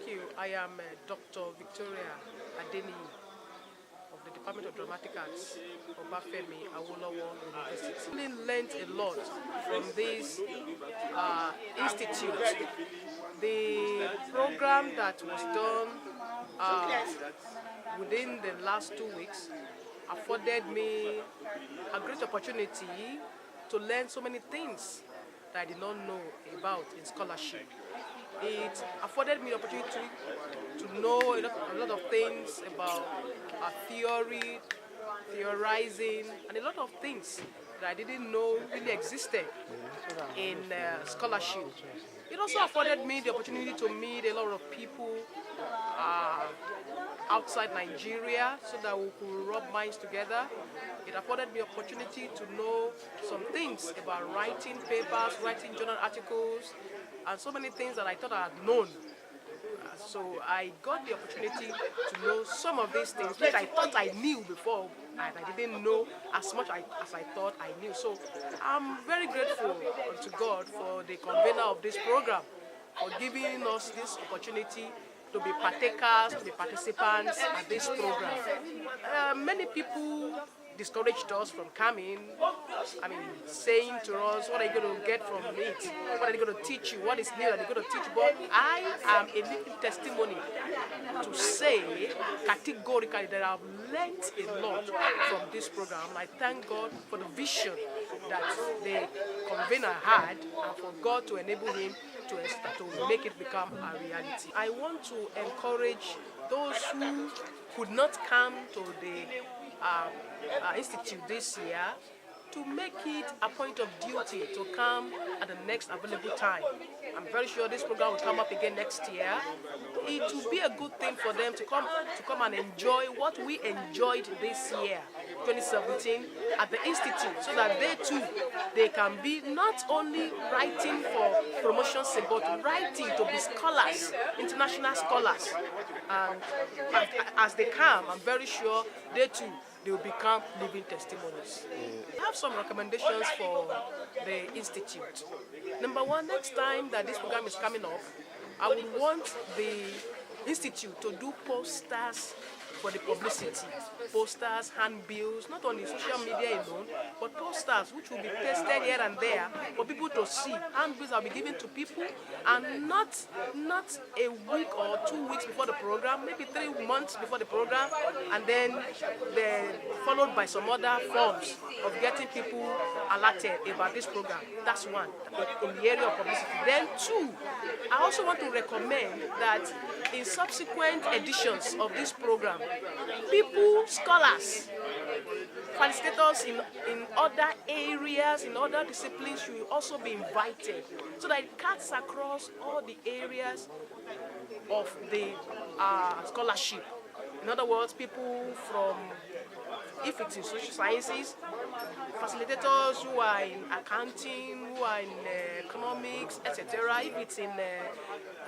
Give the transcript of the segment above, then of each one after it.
you. I am Dr. Victoria Adeni of the Department of Dramatic Arts, Obafemi Awolowo University. I really learned a lot from this institute. The program that was done within the last 2 weeks afforded me a great opportunity to learn so many things that I did not know about in scholarship. It afforded me the opportunity to know a lot of things about theory, theorizing, and a lot of things that I didn't know really existed in scholarship. It also afforded me the opportunity to meet a lot of people outside Nigeria so that we could rub minds together. It afforded me opportunity to know some things about writing papers, writing journal articles, and so many things that I thought I had known. So I got the opportunity to know some of these things which I thought I knew before, and I didn't know as much as I thought I knew. So I'm very grateful to God for the convener of this program, for giving us this opportunity to be partakers, to be participants at this program. Many people discouraged us from coming, saying to us, what are you going to get from it? What are they going to teach you? What is new that they're going to teach you? But I am a living testimony to say categorically that I've learned a lot from this program. I thank God for the vision that the convener had and for God to enable him to make it become a reality. I want to encourage those who could not come to the institute this year to make it a point of duty to come at the next available time. I'm very sure this program will come up again next year. It will be a good thing for them to come and enjoy what we enjoyed this year, 2017, at the institute, so that they can be not only writing for promotion's sake, but writing to be scholars, international scholars. And as they come, I'm very sure they will become living testimonies. I have some recommendations for the institute. Number one, next time that this program is coming up, I would want the institute to do posters for the publicity. Posters, handbills, not on the social media alone, but posters which will be pasted here and there for people to see. Handbills will be given to people, and not a week or 2 weeks before the program, maybe 3 months before the program, and then followed by some other forms of getting people alerted about this program. That's one, in the area of publicity. Then two, I also want to recommend that in subsequent editions of this program, people, scholars, facilitators in other areas, in other disciplines should also be invited, so that it cuts across all the areas of the scholarship. In other words, people from, if it's in social sciences, facilitators who are in accounting, who are in economics, etc. If it's in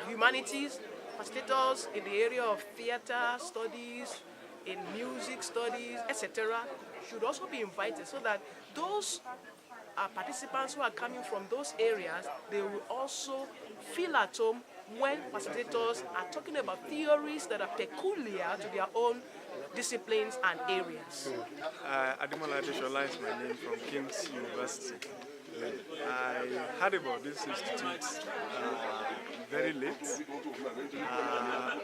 humanities, facilitators in the area of theater studies, in music studies, etc. should also be invited, so that those participants who are coming from those areas, they will also feel at home when facilitators are talking about theories that are peculiar to their own disciplines and areas. Ademola Adeshola is my name, from King's University. I heard about this institute very late,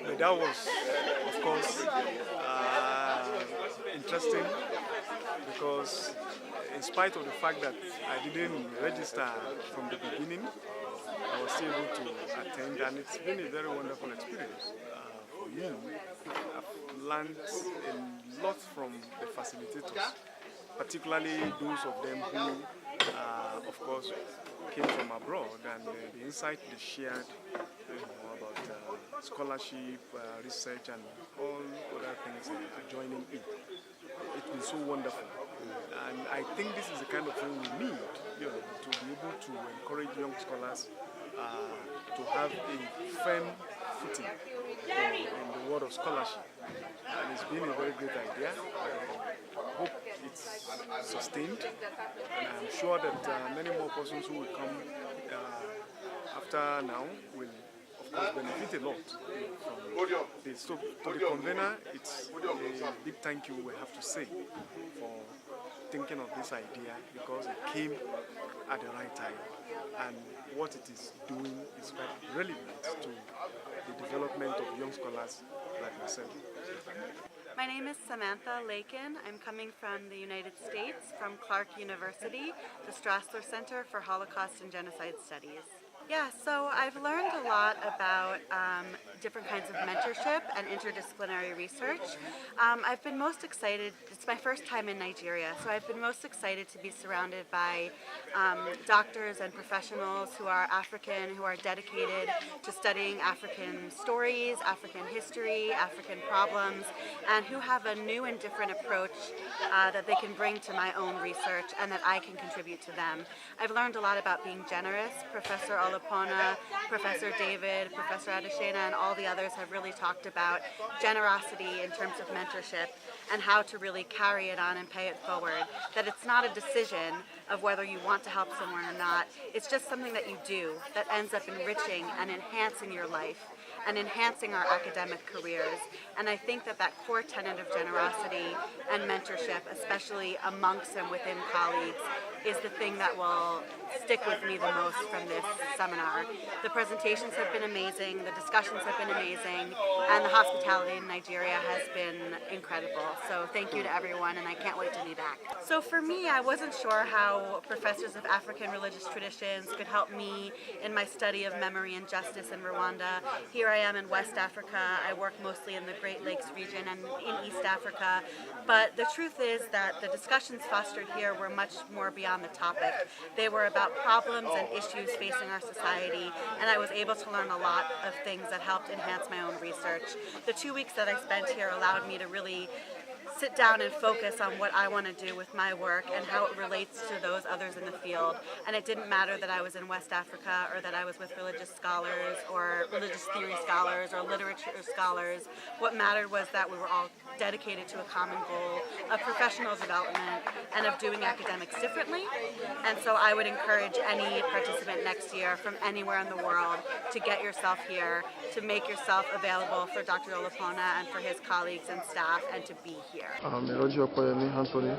but that was, of course, interesting, because in spite of the fact that I didn't register from the beginning, I was still able to attend, and it's been a very wonderful experience for me. I've learned a lot from the facilitators, particularly those of them who, of course, came from abroad, and the insight they shared about scholarship, research, and all other things are joining in. It's been so wonderful, and I think this is the kind of thing we need, to be able to encourage young scholars to have a firm footing in the world of scholarship. And it's been a very great idea. I hope it's sustained, and I'm sure that many more persons who will come after now will, of of course, benefit a lot from this. So to the convener, it's a big thank you we have to say for thinking of this idea, because it came at the right time, and what it is doing is quite relevant to the development of young scholars like myself. My name is Samantha Lakin. I'm coming from the United States, from Clark University, the Strassler Center for Holocaust and Genocide Studies. Yeah, so I've learned a lot about different kinds of mentorship and interdisciplinary research. I've been most excited, it's my first time in Nigeria, so I've been most excited to be surrounded by doctors and professionals who are African, who are dedicated to studying African stories, African history, African problems, and who have a new and different approach that they can bring to my own research and that I can contribute to them. I've learned a lot about being generous. Professor Olapona, Professor David, Professor Adeshina, and all the others have really talked about generosity in terms of mentorship and how to really carry it on and pay it forward. That it's not a decision of whether you want to help someone or not. It's just something that you do that ends up enriching and enhancing your life and enhancing our academic careers. And I think that that core tenet of generosity and mentorship, especially amongst and within colleagues, is the thing that will stick with me the most from this seminar. The presentations have been amazing, the discussions have been amazing, and the hospitality in Nigeria has been incredible. So thank you to everyone, and I can't wait to be back. So for me, I wasn't sure how professors of African religious traditions could help me in my study of memory and justice in Rwanda. Here I am in West Africa. I work mostly in the Great Lakes region and in East Africa. But the truth is that the discussions fostered here were much more beyond the topic. They were about problems and issues facing our society, and I was able to learn a lot of things that helped enhance my own research. The 2 weeks that I spent here allowed me to really sit down and focus on what I want to do with my work and how it relates to those others in the field. And it didn't matter that I was in West Africa or that I was with religious scholars or religious theory scholars or literature scholars. What mattered was that we were all dedicated to a common goal of professional development and of doing academics differently. And so I would encourage any participant next year from anywhere in the world to get yourself here, to make yourself available for Dr. Olapona and for his colleagues and staff, and to be here. I'm Eroji Okoyemi Anthony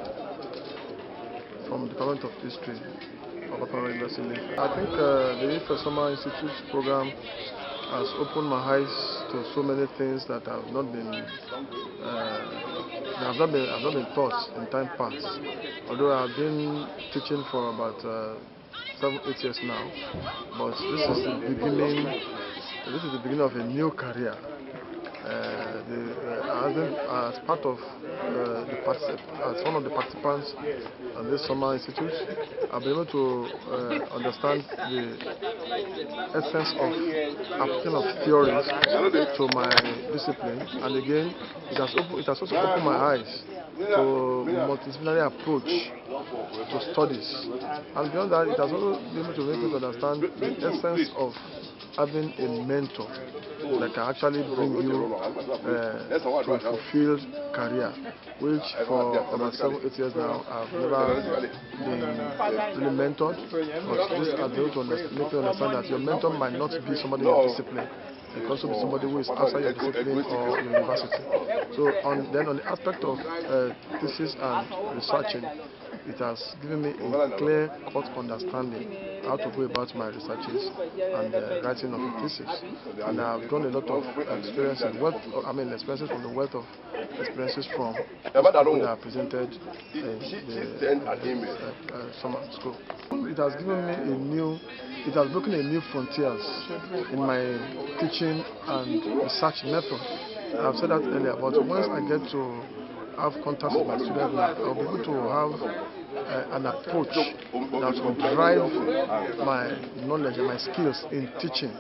from the Department of History of Upper University. I think the Ife Summer Institute program has opened my eyes to so many things that have not been taught in time past. Although I've been teaching for about 7-8 years now, but this is the beginning. This is the beginning of a new career. As part of as one of the participants at this Summer Institute, I've been able to understand the essence of application of theories to my discipline, and again, it has also opened my eyes to multidisciplinary approach to studies, and beyond that, it has also been able to make me understand the essence of having a mentor that can actually bring you to a fulfilled career, which for about 7-8 years now I've never been really mentored, but this has been able to make you understand that your mentor might not be somebody in your discipline. It can also be somebody who is outside your discipline or your university. So on the aspect of thesis and researching, it has given me a clear-cut understanding how to go about my researches and writing of a thesis. And I've done a lot of experiences from the wealth of experiences from people that are presented in the summer school. It has given me it has broken a new frontiers in my teaching and research method. I've said that earlier, but once I get to have contact with my students now, I'll be able to have an approach that will drive my knowledge and my skills in teaching.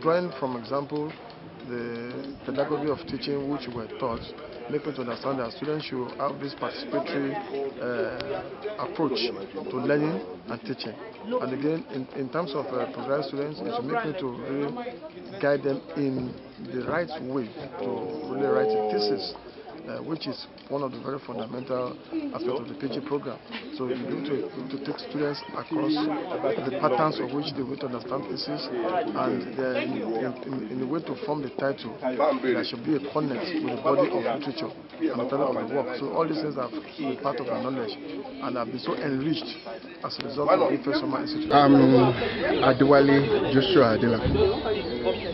Drawing from example, the pedagogy of teaching which we were taught, make me to understand that students should have this participatory approach to learning and teaching. And again, in terms of postgraduate students, it should make me to really guide them in the right way to really write a thesis. which is one of the very fundamental aspects of the PhD program. So you're able to take students across the patterns of which they will understand thesis, and in the way to form the title, there should be a connect with the body of literature and the title of the work. So all these things have been part of our knowledge and have been so enriched as a result of the first summer institute. I'm Adewale Joshua Adela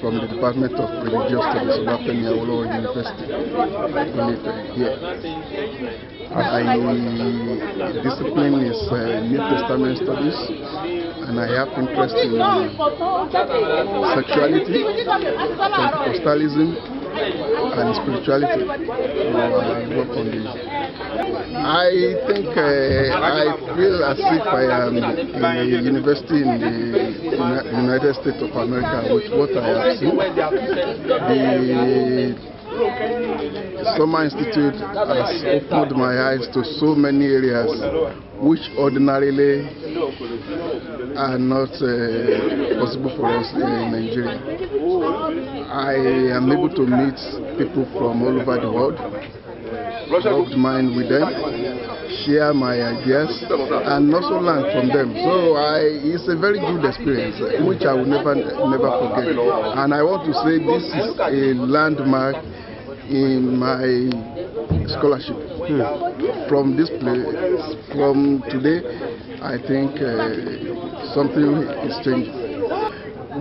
from the Department of Religious Studies of Obafemi Awolowo University here. My discipline is New Testament Studies, and I have interest in sexuality, Pentecostalism, and spirituality. So I work on this. I think I feel as if I am in a university in the United States of America with what I have seen. The Summer Institute has opened my eyes to so many areas which ordinarily are not possible for us in Nigeria. I am able to meet people from all over the world, rub mind with them, share my ideas, and also learn from them. So it's a very good experience, which I will never forget. And I want to say this is a landmark in my scholarship. From this place, from today, I think something is changing.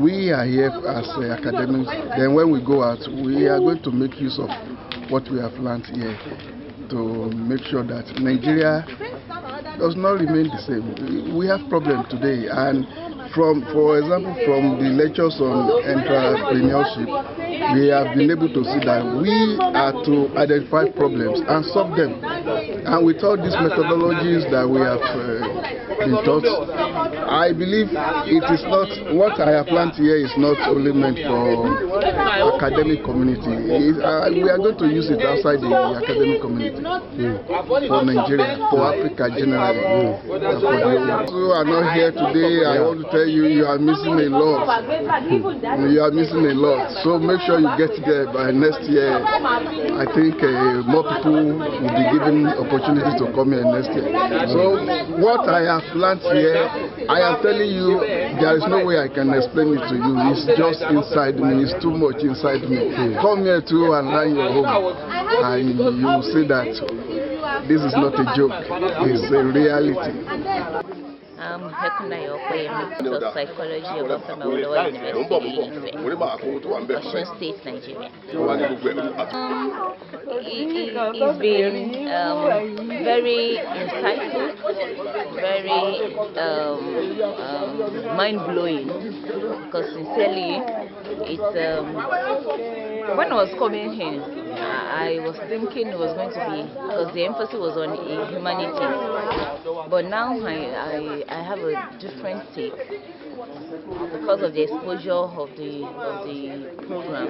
We are here as academics. Then when we go out, we are going to make use of what we have learned here to make sure that Nigeria does not remain the same. We have problems today, and for example, from the lectures on entrepreneurship, we have been able to see that we are to identify problems and solve them. And with all these methodologies that we have been taught, I believe it is not, what I have learned here is not only meant for academic community. We are going to use it outside the academic community, for Nigeria, for Africa generally. For those who are not here today, I want to tell you, you are missing a lot. You are missing a lot. So make sure you get there by next year. I think more people will be given opportunity to come here next year. So what I have learned here, I am telling you, there is no way I can explain it to you. It's just inside me. It's too much inside me. Come here too and learn your home, and you will see that this is not a joke. It's a reality. I'm Hekunayo Okoyemi of Psychology of Obafemi Awolowo University, Osun State, Nigeria. It's been very insightful, very mind-blowing, because sincerely, when I was coming here, I was thinking it was going to be, because the emphasis was on humanities, but now I have a different take because of the exposure of the program.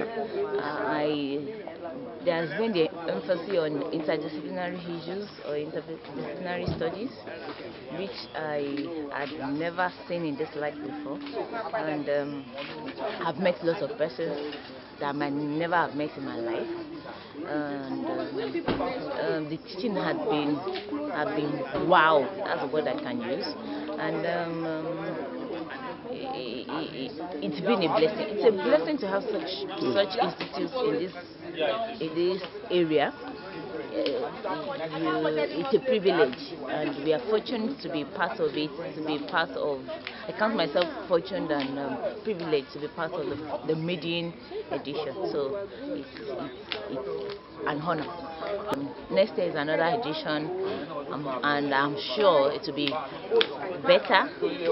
There has been the emphasis on interdisciplinary issues or interdisciplinary studies, which I had never seen in this light before, and I've met lots of persons that I might never have met in my life. And the teaching have been wow. That's a word I can use, and it's been a blessing. It's a blessing to have such institutes in this area. It's a privilege, and we are fortunate to be part of it. I count myself fortunate and privileged to be part of the maiden edition. So it's an honor. Next year is another edition, and I'm sure it will be better.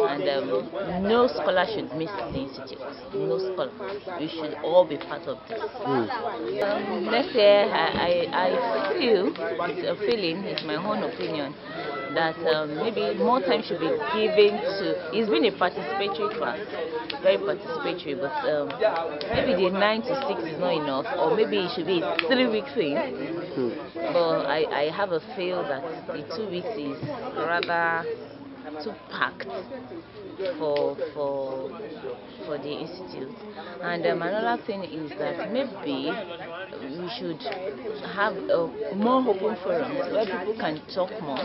And no scholar should miss the institute. No scholar. We should all be part of this. Next year, I feel, it's a feeling, it's my own opinion, that maybe more time should be given to. It's been a participatory class, very participatory, but maybe the 9 to 6 is not enough, or maybe it should be a 3-week thing. But I have a feel that the 2 weeks is rather too packed for the institute. And another thing is that maybe we should have more open forums where people can talk more,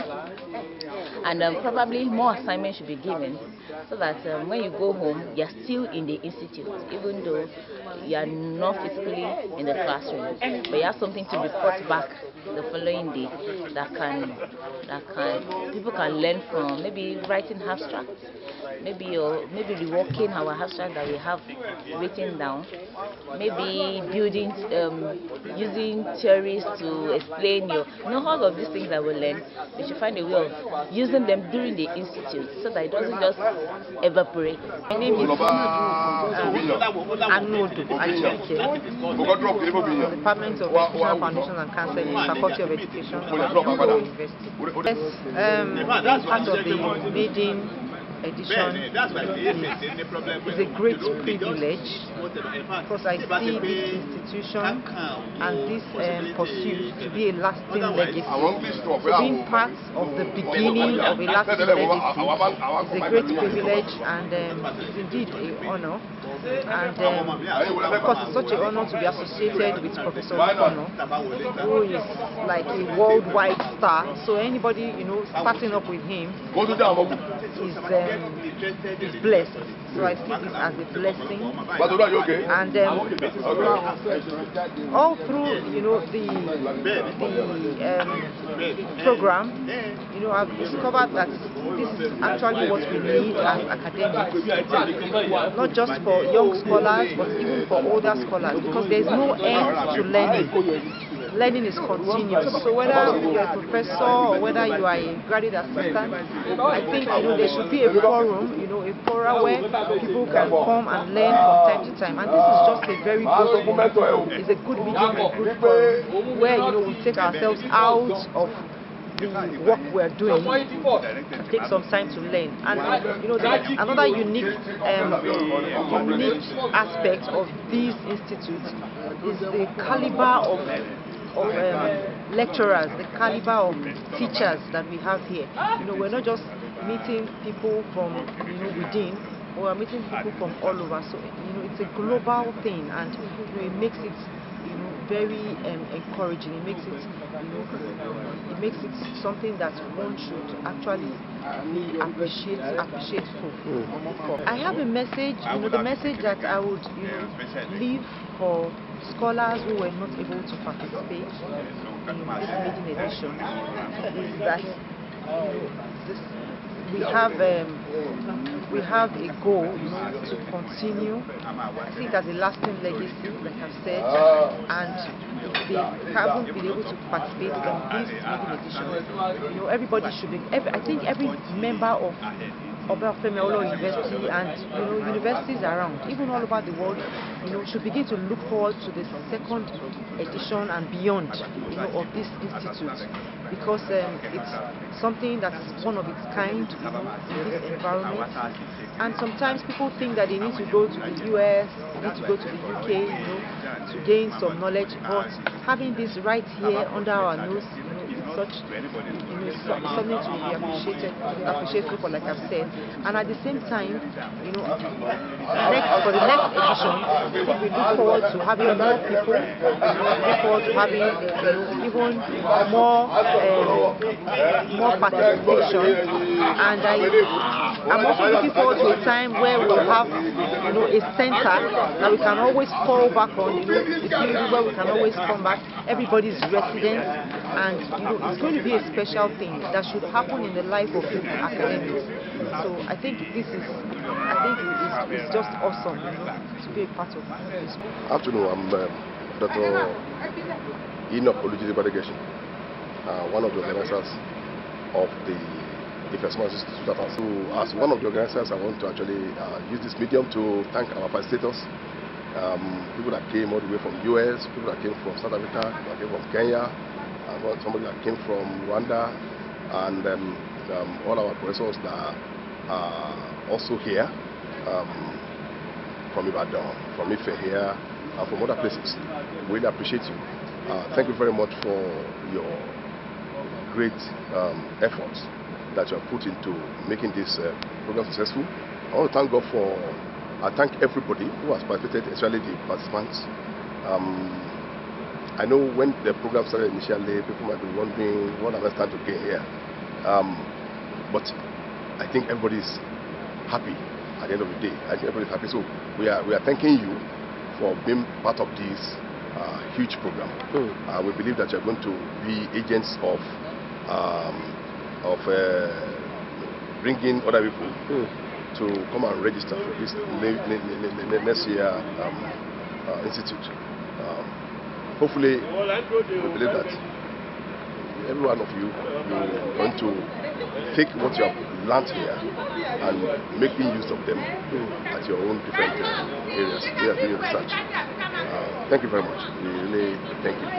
and probably more assignments should be given, so that when you go home, you're still in the institute, even though you are not physically in the classroom, but you have something to report back the following day that people can learn from. Maybe writing abstracts, maybe reworking our abstract that we have written down, maybe building, using theories to explain all of these things that we learn. We should find a way of using them during the institute so that it doesn't just evaporate. My name is Anuodu Achike, Department of Educational Foundation and Counseling, Faculty of Education, University. Yes, being part of the maiden edition is a great privilege, because I see this institution and this pursuit to be a lasting legacy. So being part of the beginning of a lasting legacy is a great privilege, and it's indeed an honor. And of course, it's such an honor to be associated with Professor Kono, who is like a worldwide star. So anybody starting up with him is blessed. So I see this as a blessing. And all through the program, I've discovered that this is actually what we need as academics, not just for young scholars, but even for older scholars, because there is no end to learning. Learning is continuous. So whether you're a professor or whether you are a graduate assistant, I think there should be a forum, a forum where people can come and learn from time to time. And this is just a very good thing. It's a good medium, a good forum where we take ourselves out of the work we're doing, take some time to learn. And another unique aspect of these institutes is the caliber of lecturers, the caliber of teachers that we have here. We're not just meeting people from within, we're meeting people from all over. So it's a global thing, and it makes it very encouraging. It makes it something that one should actually be appreciateful for. I have a message, the message that I would leave for scholars who were not able to participate in this maiden edition is that we have a goal to continue. I think as a lasting legacy, like I've said, and if they haven't been able to participate in this maiden edition, everybody should be. I think every member of Obafemi Awolowo University and universities around, even all over the world, should begin to look forward to the second edition and beyond, of this institute, because it's something that's one of its kind in this environment. And sometimes people think that they need to go to the US, need to go to the UK, to gain some knowledge, but having this right here under our nose, it's something to be appreciated for, like I've said. And at the same time, for the next edition, I think we look forward to having more people, look forward to having even more participation. And I'm also looking forward to a time where we'll have a center that we can always fall back on, a building where we can always come back, everybody's residence, and it's going to be a special thing that should happen in the life of academics. So I think it's just awesome to be a part of this. Afternoon, I'm Dr. Enoch Olujidebadegeshi, one of the organizers of the Testimonials Institute. So as one of the organizers, I want to actually use this medium to thank our facilitators, people that came all the way from US, people that came from South Africa, people that came from Kenya, somebody that came from Rwanda, and all our professors that are also here, from Ibadan, from Ife here, and from other places. We really appreciate you. Thank you very much for your great efforts that you have put into making this program successful. I want to thank God I thank everybody who has participated, especially the participants. I know when the program started initially, people might be wondering what am I starting to gain here. But I think everybody is happy at the end of the day. I think everybody is happy. So we are thanking you for being part of this huge program. We believe that you're going to be agents of bringing other people to come and register for this next year institute. Hopefully, we believe that every one of you are going to take what you have learned here and making use of them at your own different areas. We are doing research. Thank you very much. We really thank you.